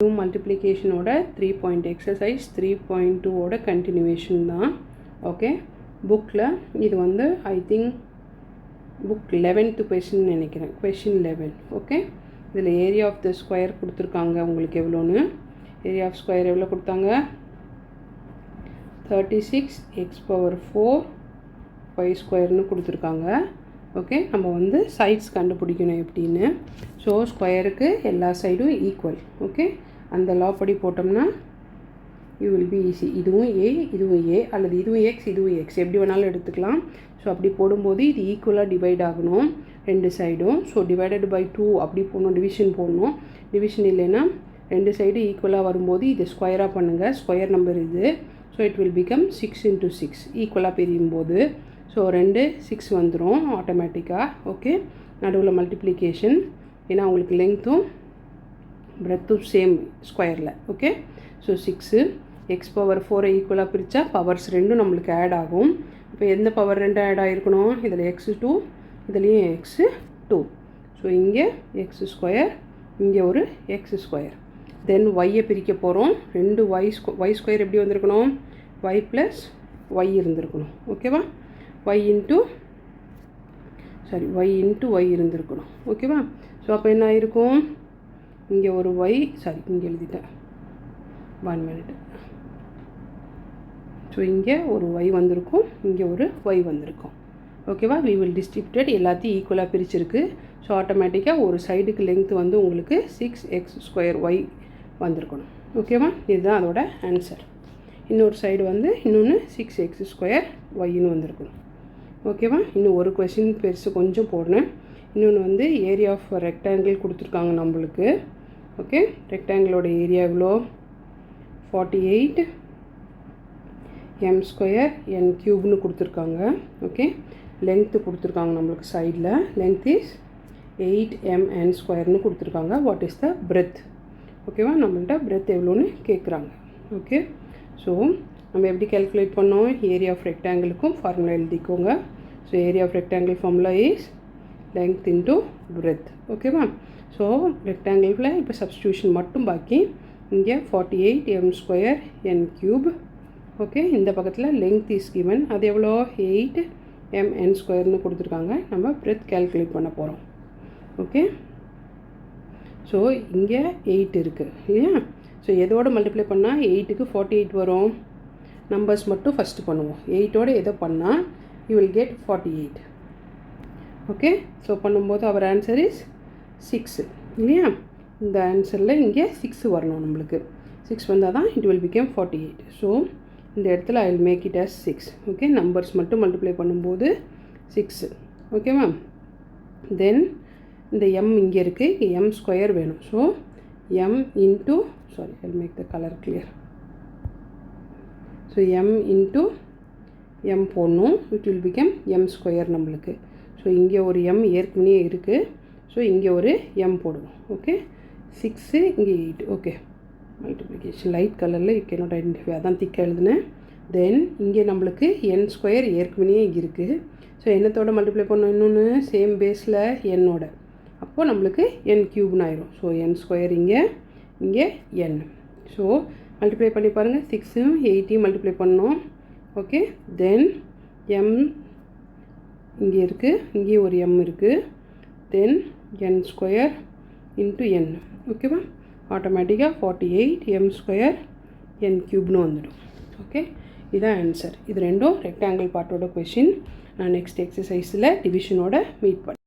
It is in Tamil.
மல்டிப்ளிகேஷனோட 3 பாயிண்ட் எக்ஸசைஸ் 3.2ஓட கண்டினியூவேஷன் தான். ஓகே, புக்கில் இது வந்து I think book 11th question நினைக்கிறேன், கொஷின் 11. ஓகே, இதில் ஏரியா ஆஃப் த ஸ்கொயர் கொடுத்துருக்காங்க. உங்களுக்கு எவ்வளோன்னு ஏரியா ஆஃப் ஸ்கொயர் எவ்வளோ கொடுத்தாங்க? 36x⁴ y² கொடுத்துருக்காங்க. ஓகே, நம்ம வந்து சைட்ஸ் கண்டுபிடிக்கணும் எப்படின்னு. ஸோ ஸ்கொயருக்கு எல்லா சைடும் ஈக்குவல். ஓகே, அந்த லா படி போட்டோம்னா யூ வில் பி ஈஸி. இதுவும் ஏ, இதுவும் ஏ, அல்லது இதுவும் எக்ஸ், இதுவும் எக்ஸ், எப்படி வேணாலும் எடுத்துக்கலாம். ஸோ அப்படி போடும்போது இது ஈக்குவலாக டிவைட் ஆகணும் ரெண்டு சைடும். ஸோ டிவைடட் பை 2 அப்படி போடணும், டிவிஷன் போடணும். டிவிஷன் இல்லைன்னா ரெண்டு சைடு ஈக்குவலாக வரும்போது இது ஸ்கொயராக பண்ணுங்கள். ஸ்கொயர் நம்பர் இது. ஸோ இட் வில் பிகம் 6 × 6 ஈக்குவலாக பிரியும்போது. ஸோ 2 6 வந்துடும் ஆட்டோமேட்டிக்காக. ஓகே, நடுவில் மல்டிப்ளிகேஷன், ஏன்னா உங்களுக்கு லெங்க்த்தும் பிரெத்தும் சேம் ஸ்கொயரில். ஓகே, ஸோ 6 x⁴ ஈக்குவலாக பிரித்தா பவர்ஸ் ரெண்டும் நம்மளுக்கு ஆட் ஆகும். இப்போ எந்த பவர் ரெண்டு ஆட் ஆகிருக்கணும்? இதில் x2, இதுலேயும் x2. ஸோ இங்கே x², இங்கே ஒரு x². தென் ஒய்யை பிரிக்க போகிறோம். ரெண்டு y² எப்படி வந்திருக்கணும்? y + y இருந்திருக்கணும். ஓகேவா? y × y இருந்திருக்கணும். ஓகேவா? ஸோ அப்போ என்ன ஆயிருக்கும்? இங்கே ஒரு y, இங்கே எழுதிட்டேன், 1 minute. ஸோ இங்கே ஒரு y வந்திருக்கும், இங்கே ஒரு y வந்திருக்கும். ஓகேவா? வி வில் டிஸ்ட்ரிபியூட்டட், எல்லாத்தையும் ஈக்குவலாக பிரிச்சிருக்கு. ஸோ ஆட்டோமேட்டிக்காக ஒரு சைடுக்கு லெங்க்த் வந்து உங்களுக்கு 6x² வந்திருக்கணும். ஓகேவா? இதுதான் அதோட ஆன்சர். இன்னொரு சைடு வந்து இன்னொன்று 6x² வந்திருக்கணும். ஓகேவா? இன்னும் ஒரு கொஷின் பெருசு கொஞ்சம் போடுறேன். இன்னொன்று வந்து ஏரியா ஆஃப் ரெக்டாங்கிள் கொடுத்துருக்காங்க நம்மளுக்கு. ஓகே, ரெக்டாங்கிளோட ஏரியா எவ்வளோ? 48 m² n³ கொடுத்துருக்காங்க. ஓகே, லென்த்து கொடுத்துருக்காங்க நம்மளுக்கு சைடில். லென்த் இஸ் 8 mn² கொடுத்துருக்காங்க. What is the breadth? ஓகேவா? நம்மள்கிட்ட பிரெத் எவ்வளோன்னு கேட்குறாங்க. ஓகே, ஸோ நம்ம எப்படி கேல்குலேட் பண்ணோம்? ஏரியா ஆஃப் ரெக்டாங்கிளுக்கும் ஃபார்முலா எழுதிக்கோங்க. So area of rectangle formula is length × breadth. ஓகேவா? ஸோ ரெக்டாங்கிளில் இப்போ சப்ஸ்டியூஷன் மட்டும் பாக்கி. இங்கே 48 m² n³. ஓகே, இந்த பக்கத்தில் லெங்த் இஸ் கிவன். அது எவ்வளோ? 8 mn² கொடுத்துருக்காங்க. நம்ம பிரெத் கேல்குலேட் பண்ண போகிறோம். ஓகே, ஸோ இங்கே 8 இருக்குது இல்லையா? ஸோ எதோடு மல்டிப்ளை பண்ணால் 8க்கு 48 வரும்? நம்பர்ஸ் மட்டும் ஃபஸ்ட்டு பண்ணுவோம். 8ஓட எதை பண்ணால் you will get 48. Okay, so பண்ணும்போது அவர் ஆன்சர் இஸ் 6 இல்லையா? இந்த ஆன்சரில் இங்கே 6 வரணும் நம்மளுக்கு. 6 வந்தால் தான் இட் வில் பிகம் 48. ஸோ இந்த இடத்துல I will make it as 6. Okay, numbers மட்டும் மல்டிப்ளை பண்ணும்போது 6. ஓகேவா? தென் இந்த m இங்கே இருக்குது, இங்கே m² வேணும். So m × I will make the colour clear. So m × m போடணும். இட் வில் பிகம் m² நம்மளுக்கு. ஸோ இங்கே ஒரு m ஏற்கனவே இருக்குது. ஸோ இங்கே ஒரு m போடுவோம். ஓகே, 6 இங்கே 8. ஓகே, மல்டிப்ளிகேஷன் லைட் கலரில் யூ கேனாட் ஐடென்டிஃபை, அதான் திக்காக எழுதுனேன். தென் இங்கே நம்மளுக்கு n² ஏற்கனவே இங்கே இருக்குது. ஸோ என்னத்தோட மல்டிப்ளை பண்ணோம்? இன்னொன்று சேம் பேஸில் என்னோட. அப்போது நம்மளுக்கு n³ ஆயிரும். ஸோ n² இங்கே n. ஸோ மல்டிப்ளை பண்ணி பாருங்கள். 6 8 மல்டிப்ளை பண்ணோம். ஓகே, தென் m இங்கே இருக்குது, இங்கே ஒரு m இருக்குது. தென் n² × n. ஓகேவா? ஆட்டோமேட்டிக்காக 48 m² n³ வந்துடும். ஓகே, இதுதான் ஆன்சர். இது ரெண்டும் ரெக்டாங்கிள் பார்ட்டோட கொஷின். நான் நெக்ஸ்ட் எக்ஸசைஸில் டிவிஷனோட மீட் பண்ணேன்.